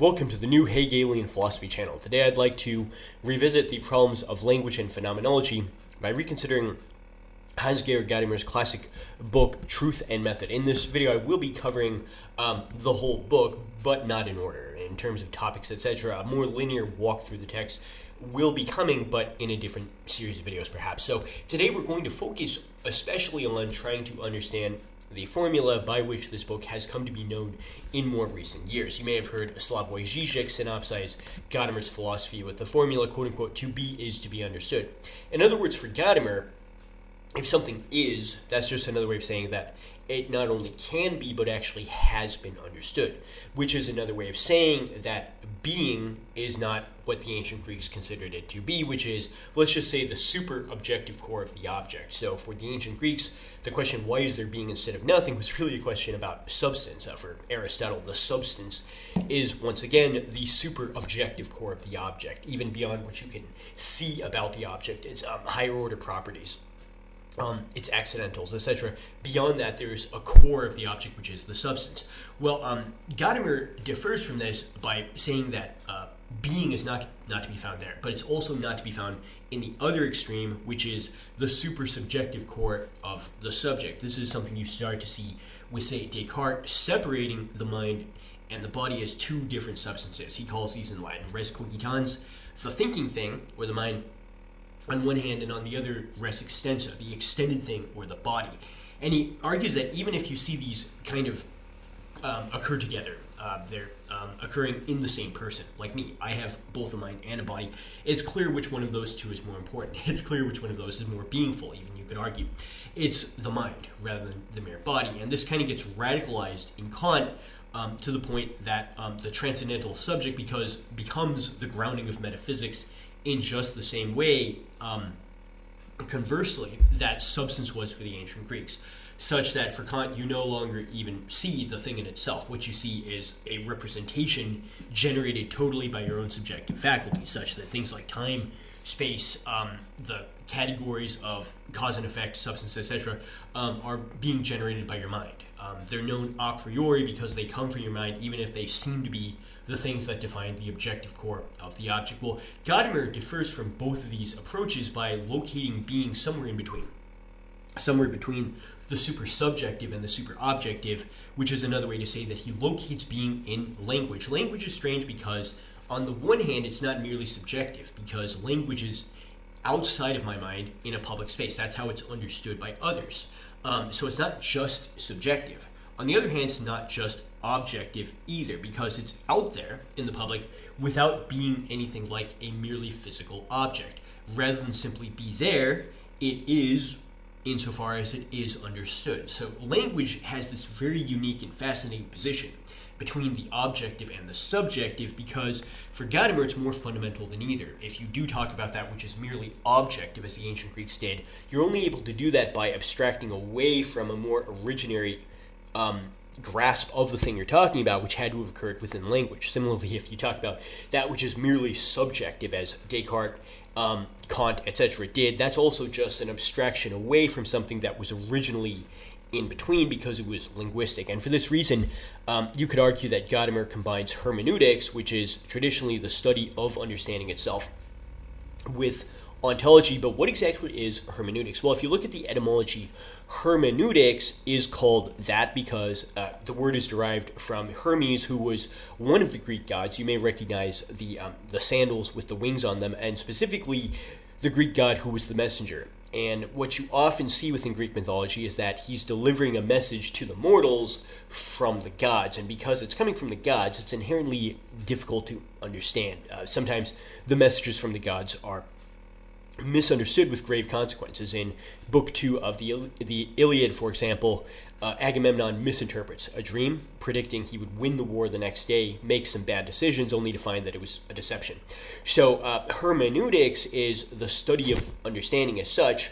Welcome to the new Hegelian philosophy channel. Today I'd like to revisit the problems of language and phenomenology by reconsidering Hans-Georg Gadamer's classic book, Truth and Method. In this video I will be covering the whole book, but not in order. In terms of topics, etc., a more linear walk through the text will be coming, but in a different series of videos perhaps. So today we're going to focus especially on trying to understand the formula by which this book has come to be known in more recent years. You may have heard Slavoj Zizek synopsize Gadamer's philosophy with the formula, quote-unquote, to be is to be understood. In other words, for Gadamer, if something is, that's just another way of saying that it not only can be, but actually has been understood, which is another way of saying that being is not what the ancient Greeks considered it to be, which is, let's just say, the super objective core of the object. So for the ancient Greeks, the question, why is there being instead of nothing, was really a question about substance. For Aristotle, the substance is, once again, the super objective core of the object, even beyond what you can see about the object. It's higher order properties. Its accidentals, etc. Beyond that, there's a core of the object, which is the substance. Well, Gadamer differs from this by saying that being is not to be found there, but it's also not to be found in the other extreme, which is the super subjective core of the subject. This is something you start to see with, say, Descartes separating the mind and the body as two different substances. He calls these in Latin res cogitans, the thinking thing, or the mind, on one hand, and on the other, res extensa, the extended thing, or the body. And he argues that even if you see these kind of occur together, they're occurring in the same person, like me. I have both a mind and a body. It's clear which one of those two is more important. It's clear which one of those is more beingful, even you could argue. It's the mind rather than the mere body. And this kind of gets radicalized in Kant to the point that the transcendental subject becomes the grounding of metaphysics in just the same way, conversely, that substance was for the ancient Greeks, such that for Kant you no longer even see the thing in itself. What you see is a representation generated totally by your own subjective faculties, such that things like time, space, the categories of cause and effect, substance, etc., are being generated by your mind. They're known a priori because they come from your mind, even if they seem to be the things that define the objective core of the object. Well, Gadamer differs from both of these approaches by locating being somewhere in between. Somewhere between the super subjective and the super objective, which is another way to say that he locates being in language. Language is strange because, on the one hand, it's not merely subjective, because language is outside of my mind in a public space. That's how it's understood by others. So it's not just subjective. On the other hand, it's not just objective either, because it's out there in the public without being anything like a merely physical object. Rather than simply be there, it is insofar as it is understood. So language has this very unique and fascinating position between the objective and the subjective, because for Gadamer it's more fundamental than either. If you do talk about that which is merely objective, as the ancient Greeks did, you're only able to do that by abstracting away from a more originary grasp of the thing you're talking about, which had to have occurred within language. Similarly, if you talk about that which is merely subjective, as Descartes, Kant, etc. did, that's also just an abstraction away from something that was originally in between, because it was linguistic. And for this reason, you could argue that Gadamer combines hermeneutics, which is traditionally the study of understanding itself, with ontology. But what exactly is hermeneutics? Well, if you look at the etymology, hermeneutics is called that because the word is derived from Hermes, who was one of the Greek gods. You may recognize the sandals with the wings on them, and specifically the Greek god who was the messenger. And what you often see within Greek mythology is that he's delivering a message to the mortals from the gods. And because it's coming from the gods, it's inherently difficult to understand. Sometimes the messages from the gods are misunderstood with grave consequences. In Book 2 of the Iliad, for example, Agamemnon misinterprets a dream, predicting he would win the war the next day, makes some bad decisions, only to find that it was a deception. So hermeneutics is the study of understanding as such,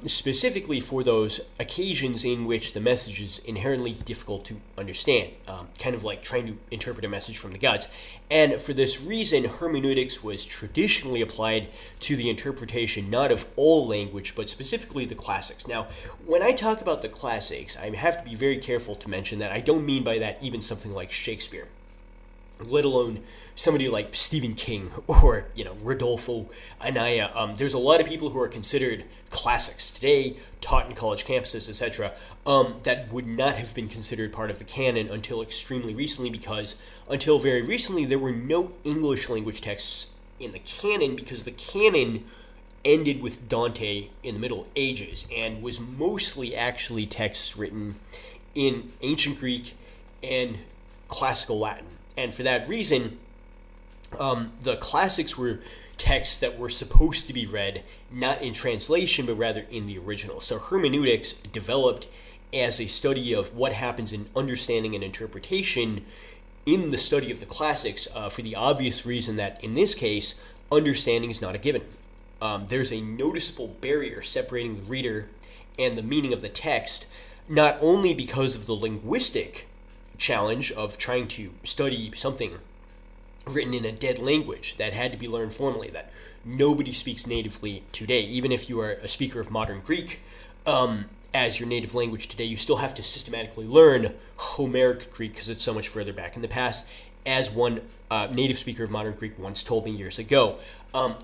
specifically for those occasions in which the message is inherently difficult to understand, kind of like trying to interpret a message from the gods. And for this reason, hermeneutics was traditionally applied to the interpretation not of all language, but specifically the classics. Now, when I talk about the classics, I have to be very careful to mention that I don't mean by that even something like Shakespeare. let alone somebody like Stephen King or Rodolfo Anaya. There's a lot of people who are considered classics today, taught in college campuses, etc., that would not have been considered part of the canon until extremely recently, because until very recently there were no English language texts in the canon, because the canon ended with Dante in the Middle Ages and was mostly actually texts written in ancient Greek and classical Latin. And for that reason, the classics were texts that were supposed to be read not in translation, but rather in the original. So hermeneutics developed as a study of what happens in understanding and interpretation in the study of the classics, for the obvious reason that in this case, understanding is not a given. There's a noticeable barrier separating the reader and the meaning of the text, not only because of the linguistic challenge of trying to study something written in a dead language that had to be learned formally, that nobody speaks natively today. Even if you are a speaker of modern Greek as your native language today, you still have to systematically learn Homeric Greek because it's so much further back in the past, as one native speaker of modern Greek once told me years ago.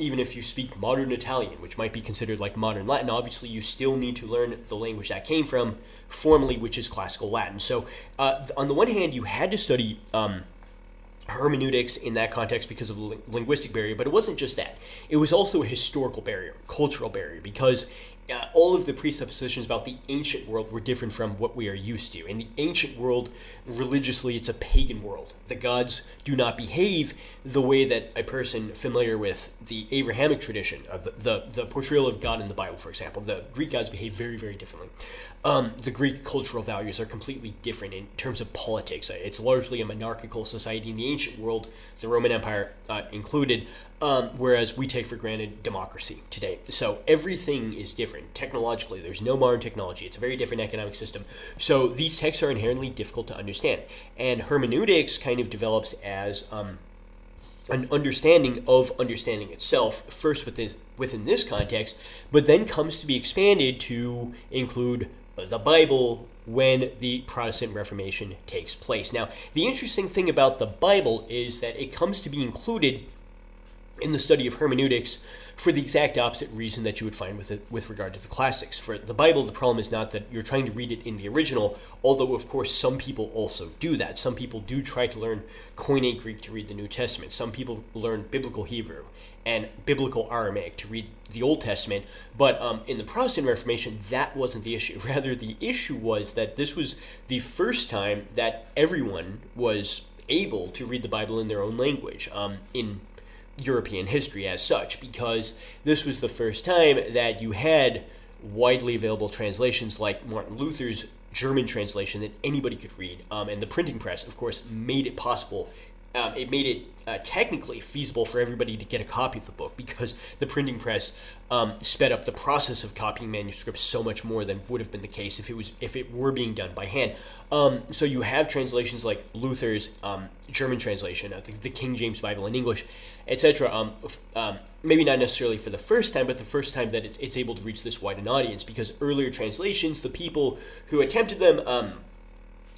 Even if you speak modern Italian, which might be considered like modern Latin, obviously you still need to learn the language that came from formally, which is classical Latin. So on the one hand, you had to study hermeneutics in that context because of the linguistic barrier, but it wasn't just that. It was also a historical barrier, cultural barrier, because all of the presuppositions about the ancient world were different from what we are used to. In the ancient world, religiously, it's a pagan world. The gods do not behave the way that a person familiar with the Abrahamic tradition, of the portrayal of God in the Bible, for example. The Greek gods behave very, very differently. The Greek cultural values are completely different in terms of politics. It's largely a monarchical society in the ancient world, the Roman Empire included, whereas we take for granted democracy today. So everything is different. Technologically, there's no modern technology. It's a very different economic system. So these texts are inherently difficult to understand. And hermeneutics kind of develops as an understanding of understanding itself, first within this context, but then comes to be expanded to include the Bible when the Protestant Reformation takes place. Now, the interesting thing about the Bible is that it comes to be included in the study of hermeneutics for the exact opposite reason that you would find with regard to the classics. For the Bible, the problem is not that you're trying to read it in the original, although, of course, some people also do that. Some people do try to learn Koine Greek to read the New Testament. Some people learn Biblical Hebrew and Biblical Aramaic to read the Old Testament. But in the Protestant Reformation, that wasn't the issue. Rather, the issue was that this was the first time that everyone was able to read the Bible in their own language, in European history as such, because this was the first time that you had widely available translations like Martin Luther's German translation that anybody could read. And the printing press, of course, made it possible. It made it technically feasible for everybody to get a copy of the book, because the printing press sped up the process of copying manuscripts so much more than would have been the case if it were being done by hand. So you have translations like Luther's German translation, the King James Bible in English, etc. Maybe not necessarily for the first time, but the first time that it's able to reach this wide an audience, because earlier translations, the people who attempted them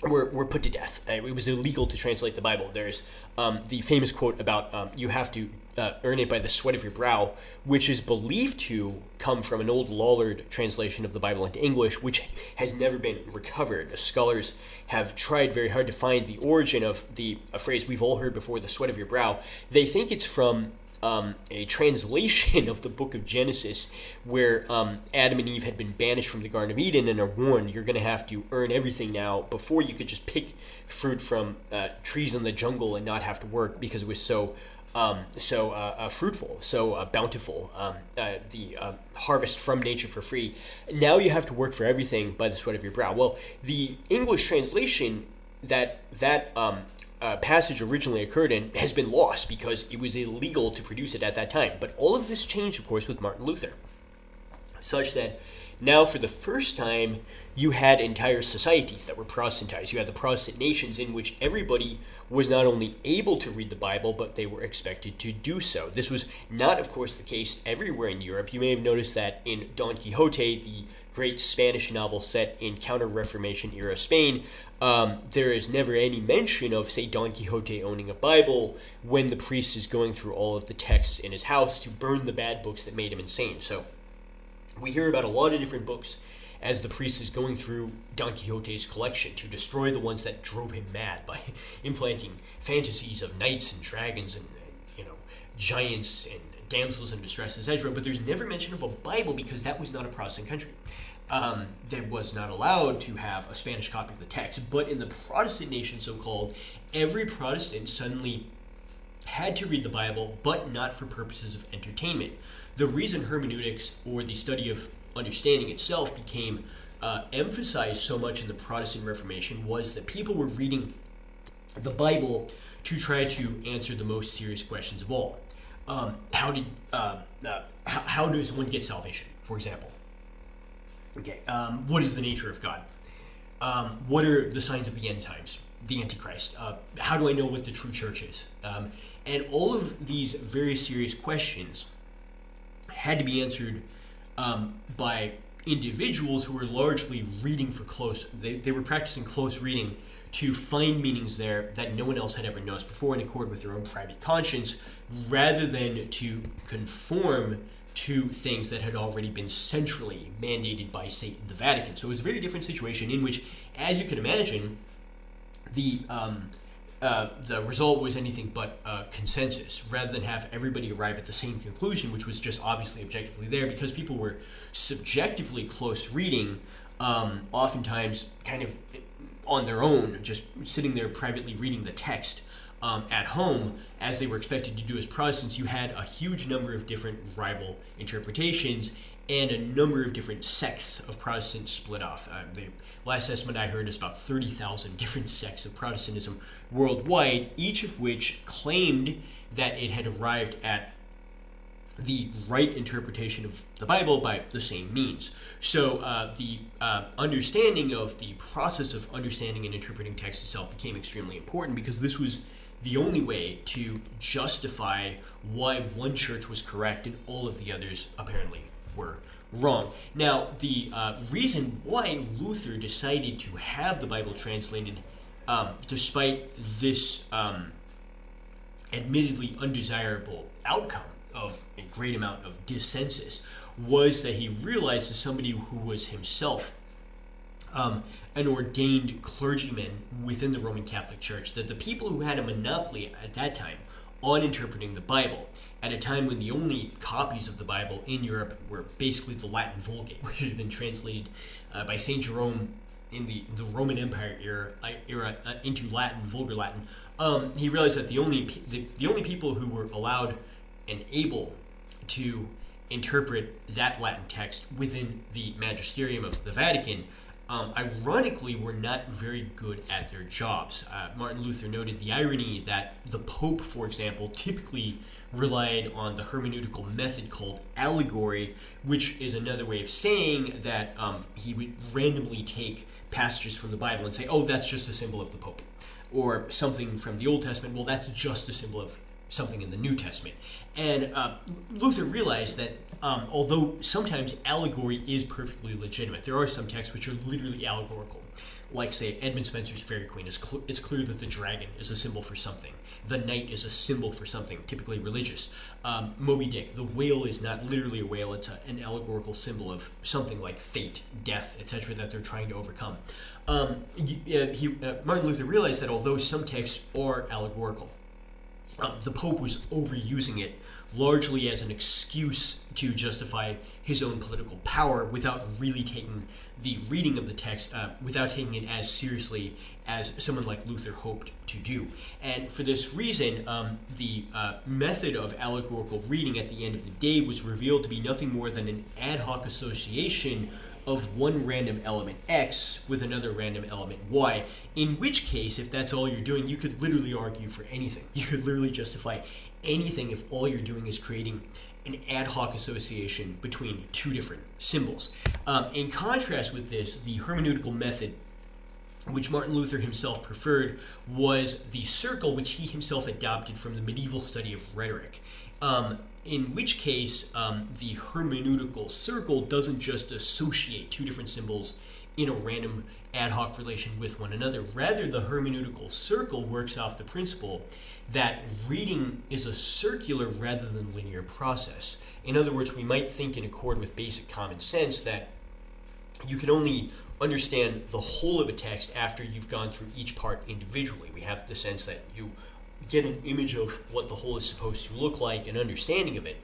were put to death. It was illegal to translate the Bible. There's the famous quote about you have to earn it by the sweat of your brow, which is believed to come from an old Lollard translation of the Bible into English, which has never been recovered. Scholars have tried very hard to find the origin of a phrase we've all heard before, the sweat of your brow. They think it's from a translation of the book of Genesis, where Adam and Eve had been banished from the Garden of Eden and are warned, you're going to have to earn everything now. Before, you could just pick fruit from trees in the jungle and not have to work because it was so fruitful, so bountiful, the harvest from nature for free. Now you have to work for everything by the sweat of your brow. Well, the English translation that passage originally occurred in has been lost because it was illegal to produce it at that time. But all of this changed, of course, with Martin Luther, such that now for the first time you had entire societies that were Protestantized. You had the Protestant nations in which everybody was not only able to read the Bible, but they were expected to do so. This was not, of course, the case everywhere in Europe. You may have noticed that in Don Quixote, the great Spanish novel set in counter-Reformation era Spain, there is never any mention of, say, Don Quixote owning a Bible when the priest is going through all of the texts in his house to burn the bad books that made him insane. So we hear about a lot of different books as the priest is going through Don Quixote's collection to destroy the ones that drove him mad by implanting fantasies of knights and dragons and giants and damsels in distress, etc. But there's never mention of a Bible because that was not a Protestant country. That was not allowed to have a Spanish copy of the text. But in the Protestant nation, so-called, every Protestant suddenly had to read the Bible, but not for purposes of entertainment. The reason hermeneutics, or the study of understanding itself, became emphasized so much in the Protestant Reformation was that people were reading the Bible to try to answer the most serious questions of all. How does one get salvation, for example? Okay. What is the nature of God? What are the signs of the end times, the Antichrist? How do I know what the true church is? And all of these very serious questions had to be answered by individuals who were largely reading for close. They were practicing close reading to find meanings there that no one else had ever noticed before in accord with their own private conscience, rather than to conform to things that had already been centrally mandated by, say, the Vatican. So it was a very different situation in which, as you can imagine, the result was anything but consensus, rather than have everybody arrive at the same conclusion, which was just obviously objectively there, because people were subjectively close reading, oftentimes kind of on their own, just sitting there privately reading the text at home, as they were expected to do as Protestants. You had a huge number of different rival interpretations and a number of different sects of Protestants split off. The last estimate I heard is about 30,000 different sects of Protestantism worldwide, each of which claimed that it had arrived at the right interpretation of the Bible by the same means. So the understanding of the process of understanding and interpreting text itself became extremely important, because this was the only way to justify why one church was correct and all of the others apparently were wrong. Now, the reason why Luther decided to have the Bible translated, despite this admittedly undesirable outcome of a great amount of dissensus, was that he realized, as somebody who was himself an ordained clergyman within the Roman Catholic Church, that the people who had a monopoly at that time on interpreting the Bible, at a time when the only copies of the Bible in Europe were basically the Latin Vulgate, which had been translated by St. Jerome in the Roman Empire era into Latin, Vulgar Latin, he realized that the only people who were allowed and able to interpret that Latin text within the magisterium of the Vatican, ironically, were not very good at their jobs. Martin Luther noted the irony that the Pope, for example, typically relied on the hermeneutical method called allegory, which is another way of saying that he would randomly take passages from the Bible and say, oh, that's just a symbol of the Pope. Or something from the Old Testament, well, that's just a symbol of something in the New Testament. And Luther realized that although sometimes allegory is perfectly legitimate, there are some texts which are literally allegorical. Like, say, Edmund Spenser's Fairy Queen. It's clear that the dragon is a symbol for something. The knight is a symbol for something, typically religious. Moby Dick, the whale is not literally a whale, it's an allegorical symbol of something like fate, death, etc. that they're trying to overcome. Martin Luther realized that although some texts are allegorical, the Pope was overusing it largely as an excuse to justify his own political power, without really taking the reading of the text, without taking it as seriously as someone like Luther hoped to do. And for this reason, the method of allegorical reading at the end of the day was revealed to be nothing more than an ad hoc association of one random element X with another random element Y, in which case, if that's all you're doing, you could literally argue for anything. You could literally justify anything if all you're doing is creating an ad hoc association between two different symbols. In contrast with this, the hermeneutical method which Martin Luther himself preferred, was the circle, which he himself adopted from the medieval study of rhetoric. In which case, the hermeneutical circle doesn't just associate two different symbols in a random ad hoc relation with one another. Rather, the hermeneutical circle works off the principle that reading is a circular rather than linear process. In other words, we might think in accord with basic common sense that you can only understand the whole of a text after you've gone through each part individually. We have the sense that you get an image of what the whole is supposed to look like, an understanding of it,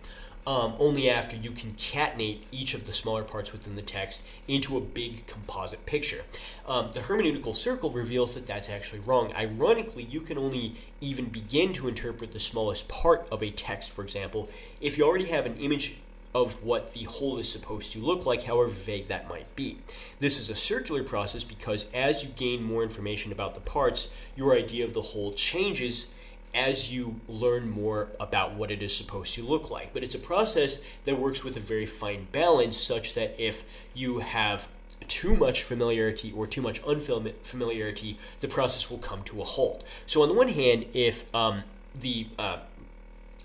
only after you concatenate each of the smaller parts within the text into a big composite picture. The hermeneutical circle reveals that that's actually wrong. Ironically, you can only even begin to interpret the smallest part of a text, for example, if you already have an image of what the whole is supposed to look like, however vague that might be. This is a circular process because as you gain more information about the parts, your idea of the whole changes as you learn more about what it is supposed to look like. But it's a process that works with a very fine balance, such that if you have too much familiarity or too much unfamiliarity, the process will come to a halt. So on the one hand, if the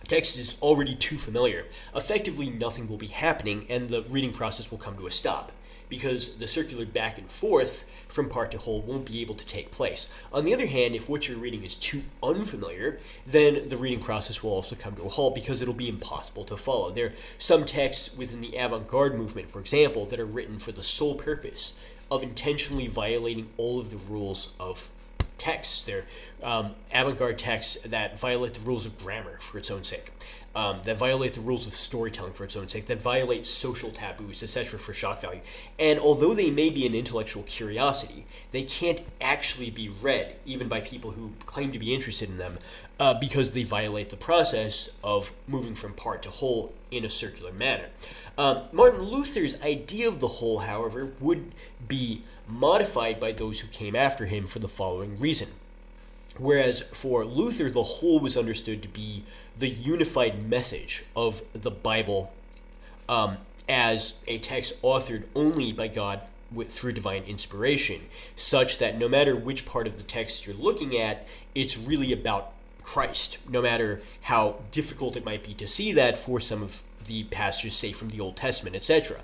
text is already too familiar, effectively nothing will be happening and the reading process will come to a stop, because the circular back and forth from part to whole won't be able to take place. On the other hand, if what you're reading is too unfamiliar, then the reading process will also come to a halt because it'll be impossible to follow. There are some texts within the avant-garde movement, for example, that are written for the sole purpose of intentionally violating all of the rules of texts. They're avant-garde texts that violate the rules of grammar for its own sake, that violate the rules of storytelling for its own sake, that violate social taboos, etc. for shock value. And although they may be an intellectual curiosity, they can't actually be read, even by people who claim to be interested in them, because they violate the process of moving from part to whole in a circular manner. Martin Luther's idea of the whole, however, would be modified by those who came after him for the following reason. Whereas for Luther, the whole was understood to be the unified message of the Bible as a text authored only by God through divine inspiration, such that no matter which part of the text you're looking at, it's really about Christ, no matter how difficult it might be to see that for some of the passages, say, from the Old Testament, etc.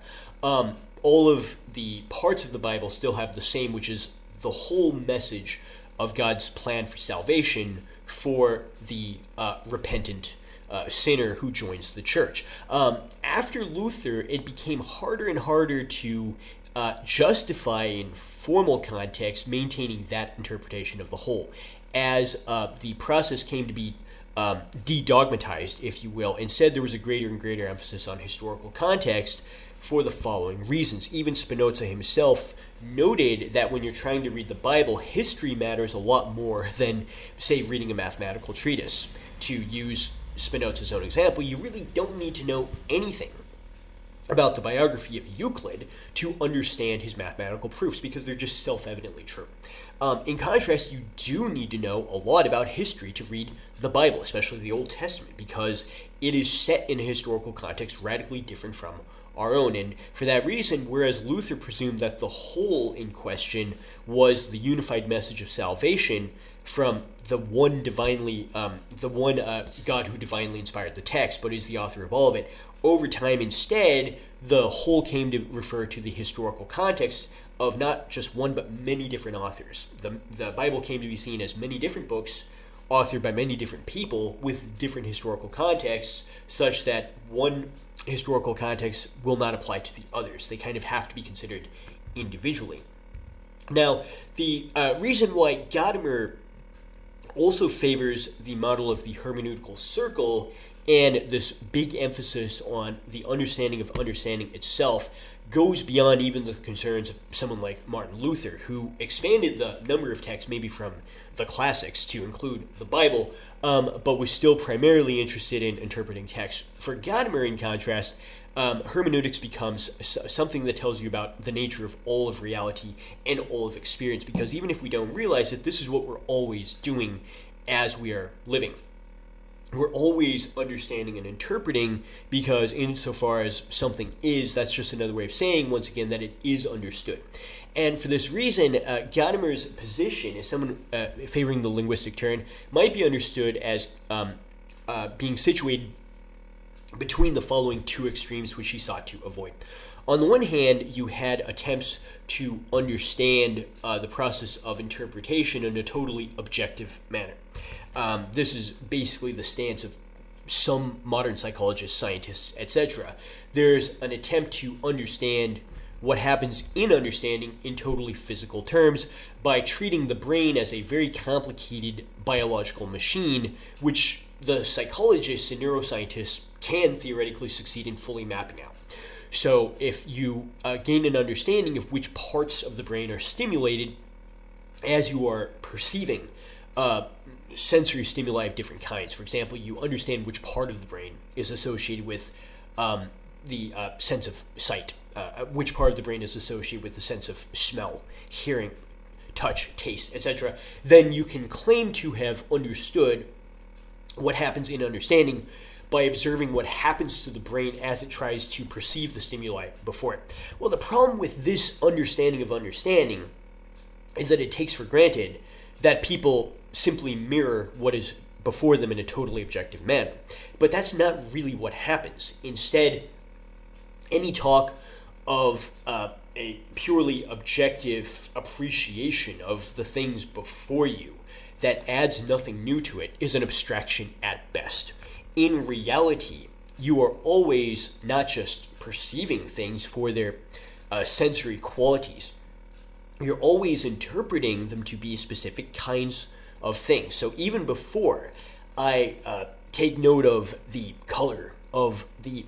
All of the parts of the Bible still have the same, which is the whole message of God's plan for salvation for the repentant sinner who joins the church. After Luther, it became harder and harder to justify in formal context maintaining that interpretation of the whole, as the process came to be de-dogmatized, if you will. Instead, there was a greater and greater emphasis on historical context for the following reasons. Even Spinoza himself noted that when you're trying to read the Bible, history matters a lot more than, say, reading a mathematical treatise. To use Spinoza's own example, you really don't need to know anything about the biography of Euclid to understand his mathematical proofs, because they're just self-evidently true. In contrast, you do need to know a lot about history to read the Bible, especially the Old Testament, because it is set in a historical context radically different from our own. And for that reason, whereas Luther presumed that the whole in question was the unified message of salvation from the one God who divinely inspired the text, but is the author of all of it, over time instead, the whole came to refer to the historical context of not just one but many different authors. The Bible came to be seen as many different books authored by many different people with different historical contexts, such that one historical context will not apply to the others. They kind of have to be considered individually. Now, the reason why Gadamer also favors the model of the hermeneutical circle and this big emphasis on the understanding of understanding itself goes beyond even the concerns of someone like Martin Luther, who expanded the number of texts maybe from the classics to include the Bible, but was still primarily interested in interpreting texts. For Gadamer, in contrast, hermeneutics becomes something that tells you about the nature of all of reality and all of experience, because even if we don't realize it, this is what we're always doing as we are living. we're always understanding and interpreting, because insofar as something is, that's just another way of saying, once again, that it is understood. And for this reason, Gadamer's position as someone favoring the linguistic turn might be understood as being situated between the following two extremes which he sought to avoid. On the one hand, you had attempts to understand the process of interpretation in a totally objective manner. This is basically the stance of some modern psychologists, scientists, etc. There's an attempt to understand what happens in understanding in totally physical terms by treating the brain as a very complicated biological machine, which the psychologists and neuroscientists can theoretically succeed in fully mapping out. So if you gain an understanding of which parts of the brain are stimulated as you are perceiving sensory stimuli of different kinds. For example, you understand which part of the brain is associated with the sense of sight, which part of the brain is associated with the sense of smell, hearing, touch, taste, etc. Then you can claim to have understood what happens in understanding by observing what happens to the brain as it tries to perceive the stimuli before it. Well, the problem with this understanding of understanding is that it takes for granted that people simply mirror what is before them in a totally objective manner. But that's not really what happens. Instead, any talk of a purely objective appreciation of the things before you that adds nothing new to it is an abstraction at best. In reality, you are always not just perceiving things for their sensory qualities. You're always interpreting them to be specific kinds of things. So even before I take note of the color of the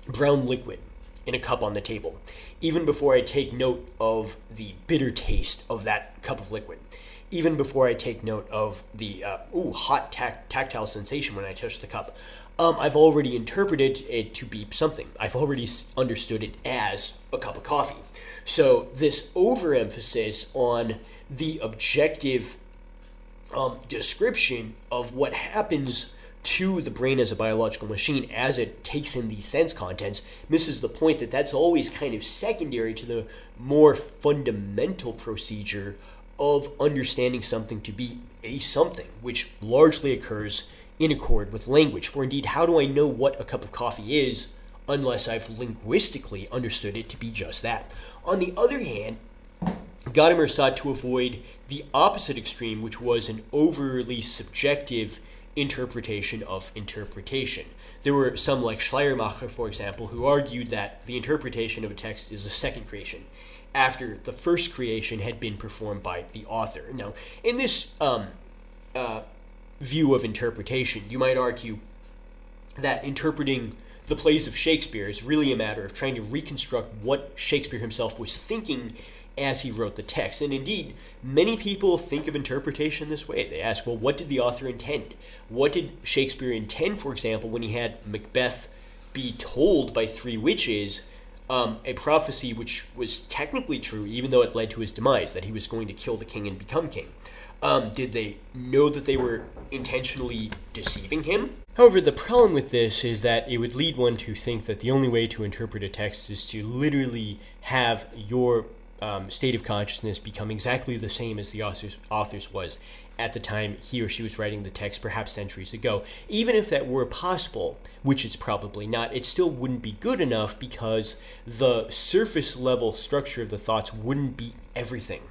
brown liquid in a cup on the table, even before I take note of the bitter taste of that cup of liquid, even before I take note of the hot tactile sensation when I touch the cup, I've already interpreted it to be something. I've already understood it as a cup of coffee. So this overemphasis on the objective description of what happens to the brain as a biological machine as it takes in these sense contents misses the point that that's always kind of secondary to the more fundamental procedure of understanding something to be a something, which largely occurs in accord with language. For indeed, how do I know what a cup of coffee is unless I've linguistically understood it to be just that? On the other hand, Gadamer sought to avoid the opposite extreme, which was an overly subjective interpretation of interpretation. There were some, like Schleiermacher, for example, who argued that the interpretation of a text is a second creation, after the first creation had been performed by the author. Now, in this view of interpretation, you might argue that interpreting the plays of Shakespeare is really a matter of trying to reconstruct what Shakespeare himself was thinking as he wrote the text. And indeed, many people think of interpretation this way. They ask, well, what did the author intend? What did Shakespeare intend, for example, when he had Macbeth be told by three witches a prophecy which was technically true, even though it led to his demise, that he was going to kill the king and become king? Did they know that they were intentionally deceiving him? However, the problem with this is that it would lead one to think that the only way to interpret a text is to literally have your state of consciousness become exactly the same as the author's was at the time he or she was writing the text, perhaps centuries ago. Even if that were possible, which it's probably not, it still wouldn't be good enough because the surface level structure of the thoughts wouldn't be everything.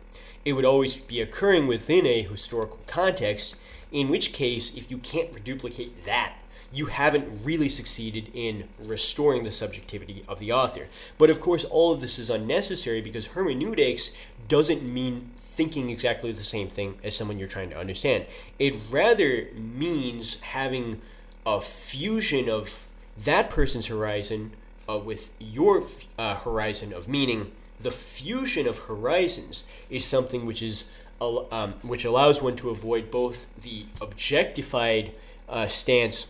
It would always be occurring within a historical context, in which case, if you can't reduplicate that, you haven't really succeeded in restoring the subjectivity of the author. But of course, all of this is unnecessary because hermeneutics doesn't mean thinking exactly the same thing as someone you're trying to understand. It rather means having a fusion of that person's horizon with your horizon of meaning. The fusion of horizons is something which is which allows one to avoid both the objectified stance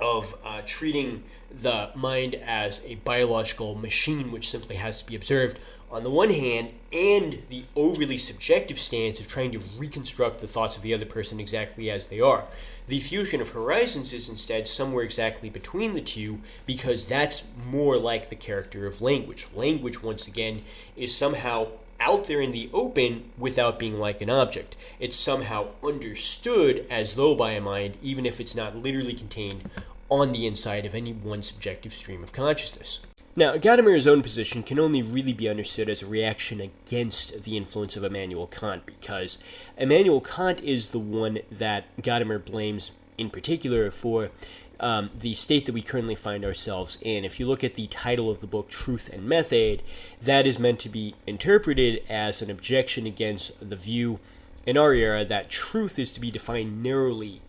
of treating the mind as a biological machine which simply has to be observed, on the one hand, and the overly subjective stance of trying to reconstruct the thoughts of the other person exactly as they are. The fusion of horizons is instead somewhere exactly between the two, because that's more like the character of language. Language, once again, is somehow out there in the open without being like an object. It's somehow understood as though by a mind, even if it's not literally contained on the inside of any one subjective stream of consciousness. Now, Gadamer's own position can only really be understood as a reaction against the influence of Immanuel Kant, because Immanuel Kant is the one that Gadamer blames in particular for the state that we currently find ourselves in. If you look at the title of the book, Truth and Method, that is meant to be interpreted as an objection against the view in our era that truth is to be defined narrowly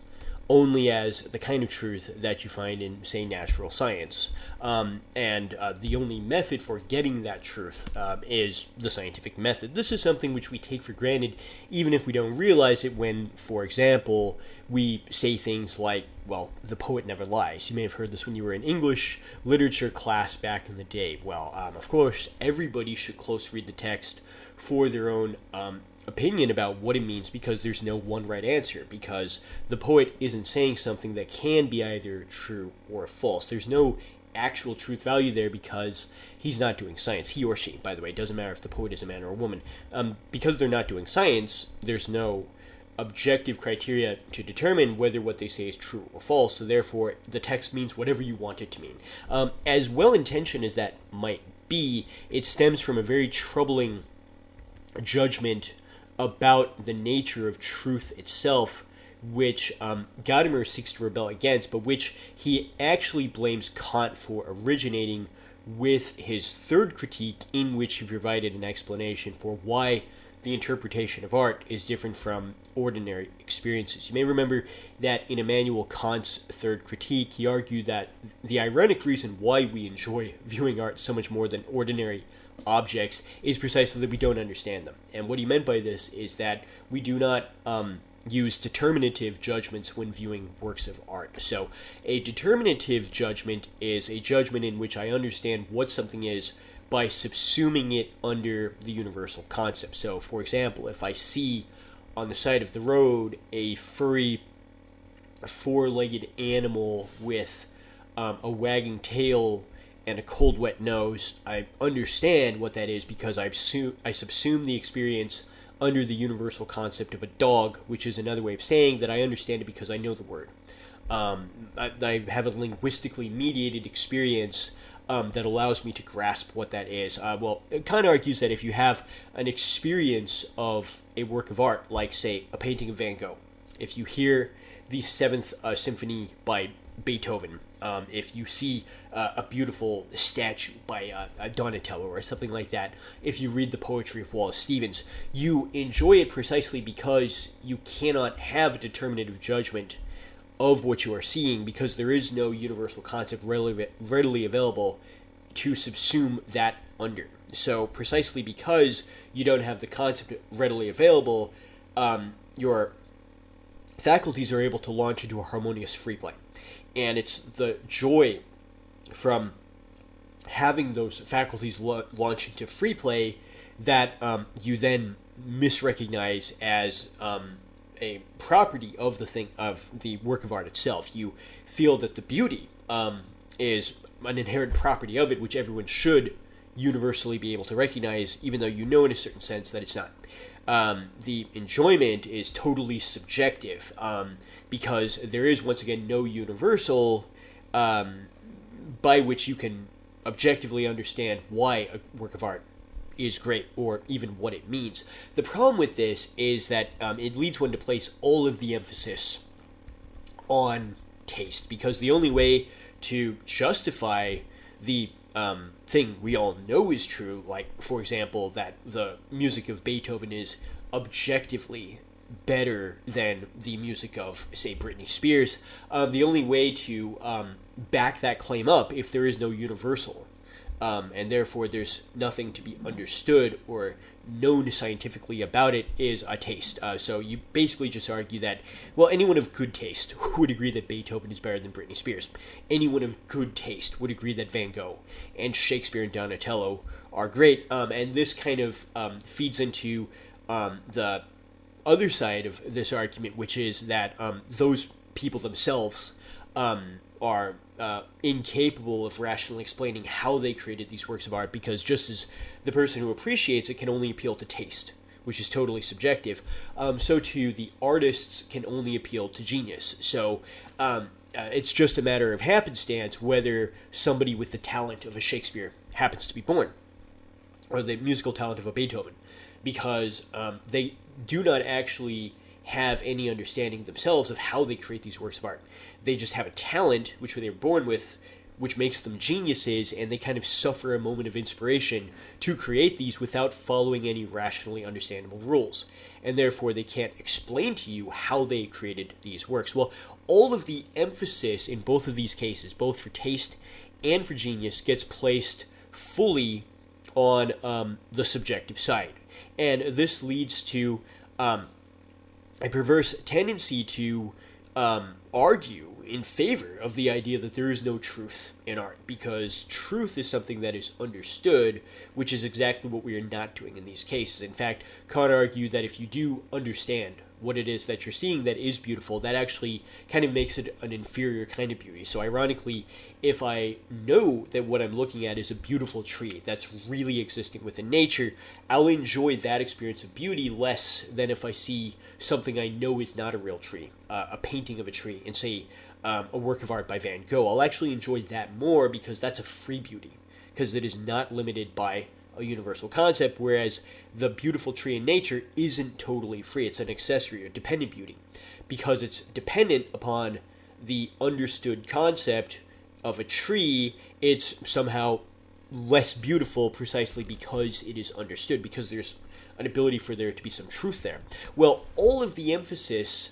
only as the kind of truth that you find in, say, natural science. And the only method for getting that truth is the scientific method. This is something which we take for granted, even if we don't realize it when, for example, we say things like, well, the poet never lies. You may have heard this when you were in English literature class back in the day. Well, of course, everybody should close read the text for their own opinion about what it means, because there's no one right answer, because the poet isn't saying something that can be either true or false. There's no actual truth value there because he's not doing science. He or she, by the way, it doesn't matter if the poet is a man or a woman. Because they're not doing science, there's no objective criteria to determine whether what they say is true or false, so therefore the text means whatever you want it to mean. As well-intentioned as that might be, it stems from a very troubling judgment about the nature of truth itself, which Gadamer seeks to rebel against, but which he actually blames Kant for originating with his third critique, in which he provided an explanation for why the interpretation of art is different from ordinary experiences. You may remember that in Immanuel Kant's third critique, he argued that the ironic reason why we enjoy viewing art so much more than ordinary objects is precisely that we don't understand them. And what he meant by this is that we do not use determinative judgments when viewing works of art. So a determinative judgment is a judgment in which I understand what something is by subsuming it under the universal concept. So, for example, if I see on the side of the road a furry, four-legged animal with a wagging tail and a cold, wet nose, I understand what that is because I subsume the experience under the universal concept of a dog, which is another way of saying that I understand it because I know the word. I have a linguistically mediated experience that allows me to grasp what that is. Well, Kant argues that if you have an experience of a work of art, like, say, a painting of Van Gogh, if you hear the Seventh Symphony by Beethoven, if you see a beautiful statue by Donatello or something like that, if you read the poetry of Wallace Stevens, you enjoy it precisely because you cannot have a determinative judgment of what you are seeing, because there is no universal concept readily available to subsume that under. So precisely because you don't have the concept readily available, your faculties are able to launch into a harmonious free play. And it's the joy from having those faculties launch into free play that you then misrecognize as a property of the thing, of the work of art itself. You feel that the beauty is an inherent property of it, which everyone should universally be able to recognize, even though you know in a certain sense that it's not. The enjoyment is totally subjective, because there is, once again, no universal by which you can objectively understand why a work of art is great, or even what it means. The problem with this is that it leads one to place all of the emphasis on taste, because the only way to justify the thing we all know is true, like, for example, that the music of Beethoven is objectively better than the music of, say, Britney Spears, the only way to back that claim up, if there is no universal, and therefore there's nothing to be understood or known scientifically about it, is a taste. So you basically just argue that, well, anyone of good taste would agree that Beethoven is better than Britney Spears. Anyone of good taste would agree that Van Gogh and Shakespeare and Donatello are great. And this kind of feeds into the other side of this argument, which is that those people themselves are incapable of rationally explaining how they created these works of art, because just as the person who appreciates it can only appeal to taste, which is totally subjective, so too the artists can only appeal to genius. So it's just a matter of happenstance whether somebody with the talent of a Shakespeare happens to be born, or the musical talent of a Beethoven, because they do not actually have any understanding themselves of how they create these works of art. They just have a talent, which they were born with, which makes them geniuses, and they kind of suffer a moment of inspiration to create these without following any rationally understandable rules. And therefore, they can't explain to you how they created these works. Well, all of the emphasis in both of these cases, both for taste and for genius, gets placed fully on the subjective side. And this leads to a perverse tendency to argue in favor of the idea that there is no truth in art, because truth is something that is understood, which is exactly what we are not doing in these cases. In fact, Kant argued that if you do understand what it is that you're seeing that is beautiful, that actually kind of makes it an inferior kind of beauty. So ironically, if I know that what I'm looking at is a beautiful tree that's really existing within nature, I'll enjoy that experience of beauty less than if I see something I know is not a real tree, a painting of a tree, and say a work of art by Van Gogh. I'll actually enjoy that more because that's a free beauty, because it is not limited by a universal concept, whereas the beautiful tree in nature isn't totally free. It's an accessory, a dependent beauty, because it's dependent upon the understood concept of a tree. It's somehow less beautiful precisely because it is understood, because there's an ability for there to be some truth there. Well, all of the emphasis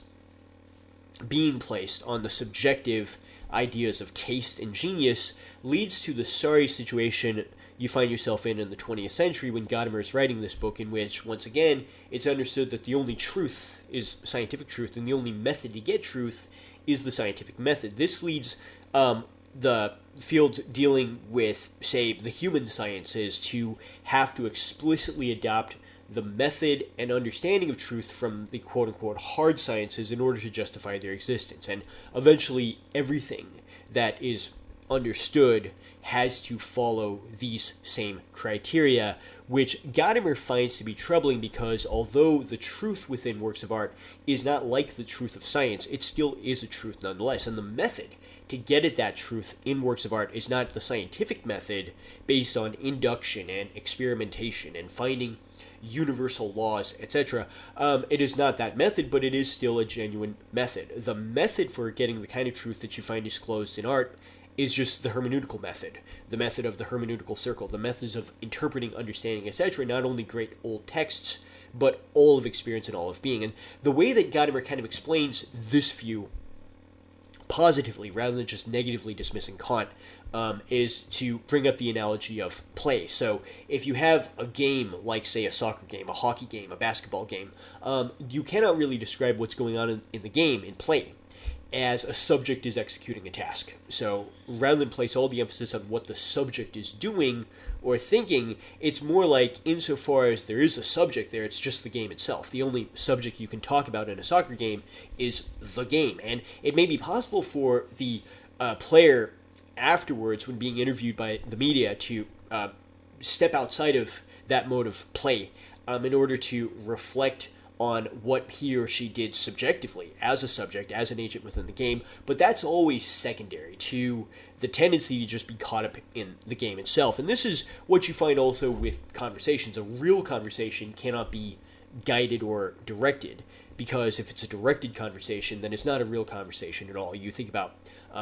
being placed on the subjective ideas of taste and genius leads to the sorry situation you find yourself in the 20th century when Gadamer is writing this book, in which, once again, it's understood that the only truth is scientific truth, and the only method to get truth is the scientific method. This leads the fields dealing with, say, the human sciences to have to explicitly adopt the method and understanding of truth from the quote-unquote hard sciences in order to justify their existence. And eventually, everything that is understood has to follow these same criteria, which Gadamer finds to be troubling, because although the truth within works of art is not like the truth of science, it still is a truth nonetheless. And the method to get at that truth in works of art is not the scientific method based on induction and experimentation and finding universal laws, etc. It is not that method, but it is still a genuine method. The method for getting the kind of truth that you find disclosed in art is just the hermeneutical method, the method of the hermeneutical circle, the methods of interpreting, understanding, etc., not only great old texts, but all of experience and all of being. And the way that Gadamer kind of explains this view positively, rather than just negatively dismissing Kant, is to bring up the analogy of play. So if you have a game like, say, a soccer game, a hockey game, a basketball game, you cannot really describe what's going on in the game in play as a subject is executing a task. So rather than place all the emphasis on what the subject is doing or thinking, it's more like, insofar as there is a subject there, it's just the game itself. The only subject you can talk about in a soccer game is the game. And it may be possible for the player afterwards, when being interviewed by the media, to step outside of that mode of play in order to reflect on what he or she did subjectively as a subject, as an agent within the game, but that's always secondary to the tendency to just be caught up in the game itself. And this is what you find also with conversations. A real conversation cannot be guided or directed, because if it's a directed conversation, then it's not a real conversation at all. You think about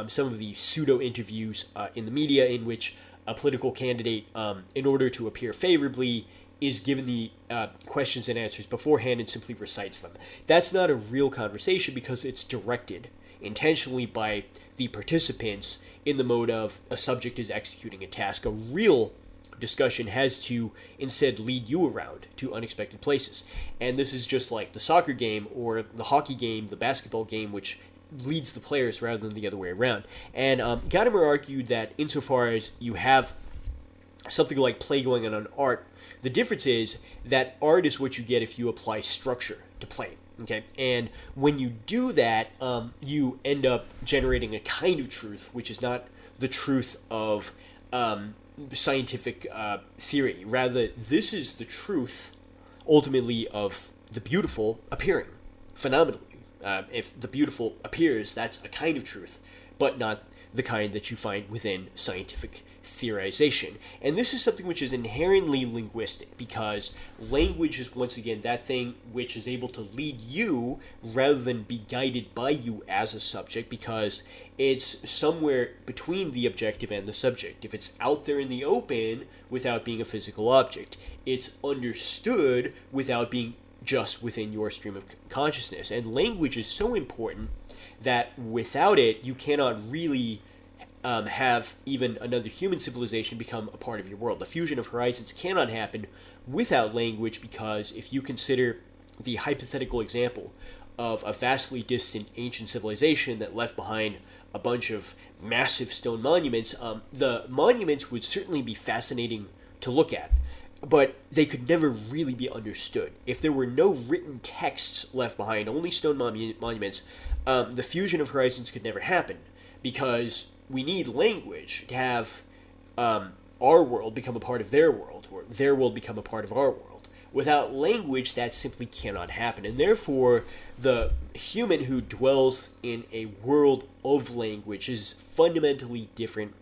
some of the pseudo-interviews in the media in which a political candidate, in order to appear favorably, is given the questions and answers beforehand and simply recites them. That's not a real conversation, because it's directed intentionally by the participants in the mode of a subject is executing a task. A real discussion has to instead lead you around to unexpected places. And this is just like the soccer game or the hockey game, the basketball game, which leads the players rather than the other way around. And Gadamer argued that insofar as you have something like play going on art. The difference is that art is what you get if you apply structure to play. Okay, and when you do that, you end up generating a kind of truth, which is not the truth of scientific theory. Rather, this is the truth, ultimately, of the beautiful appearing phenomenally. If the beautiful appears, that's a kind of truth, but not the kind that you find within scientific theorization. And this is something which is inherently linguistic, because language is once again that thing which is able to lead you rather than be guided by you as a subject, because it's somewhere between the objective and the subject. If it's out there in the open without being a physical object, it's understood without being just within your stream of consciousness. And language is so important that without it, you cannot really have even another human civilization become a part of your world. The fusion of horizons cannot happen without language, because if you consider the hypothetical example of a vastly distant ancient civilization that left behind a bunch of massive stone monuments, the monuments would certainly be fascinating to look at, but they could never really be understood. If there were no written texts left behind, only stone monuments, the fusion of horizons could never happen, because we need language to have our world become a part of their world, or their world become a part of our world. Without language, that simply cannot happen. And therefore, the human who dwells in a world of language is fundamentally different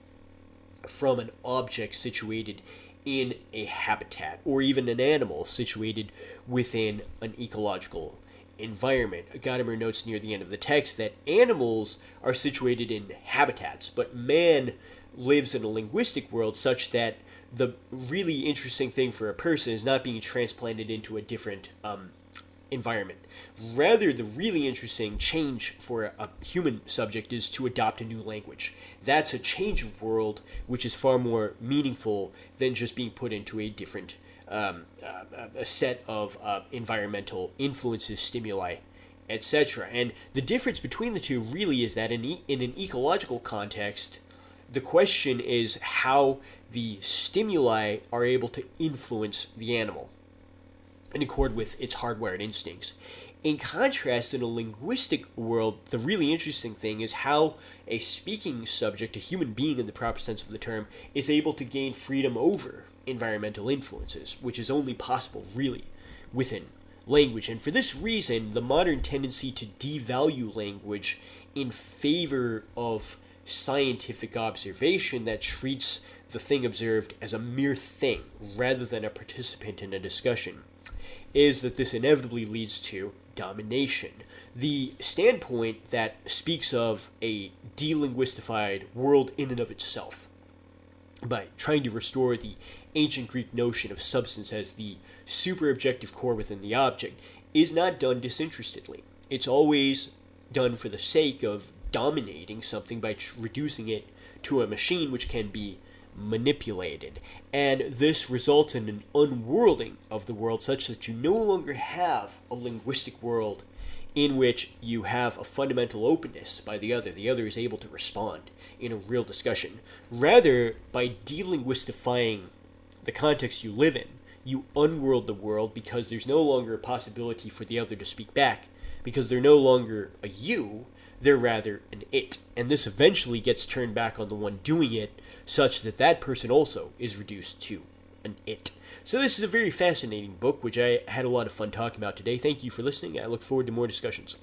from an object situated in a habitat, or even an animal situated within an ecological environment. Gadamer notes near the end of the text that animals are situated in habitats, but man lives in a linguistic world such that the really interesting thing for a person is not being transplanted into a different environment. Rather, the really interesting change for a human subject is to adopt a new language. That's a change of world which is far more meaningful than just being put into a different a set of environmental influences, stimuli, etc. And the difference between the two really is that in an ecological context, the question is how the stimuli are able to influence the animal in accord with its hardwired instincts. In contrast, in a linguistic world, the really interesting thing is how a speaking subject, a human being in the proper sense of the term, is able to gain freedom over environmental influences, which is only possible, really, within language. And for this reason, the modern tendency to devalue language in favor of scientific observation that treats the thing observed as a mere thing rather than a participant in a discussion is that this inevitably leads to domination. The standpoint that speaks of a delinguistified world in and of itself, by trying to restore the ancient Greek notion of substance as the super-objective core within the object, is not done disinterestedly. It's always done for the sake of dominating something by reducing it to a machine which can be manipulated. And this results in an unworlding of the world such that you no longer have a linguistic world in which you have a fundamental openness by the other. The other is able to respond in a real discussion. Rather, by delinguistifying the context you live in, you unworld the world because there's no longer a possibility for the other to speak back, because they're no longer a you, they're rather an it. And this eventually gets turned back on the one doing it, such that that person also is reduced to an it. So this is a very fascinating book, which I had a lot of fun talking about today. Thank you for listening. I look forward to more discussions.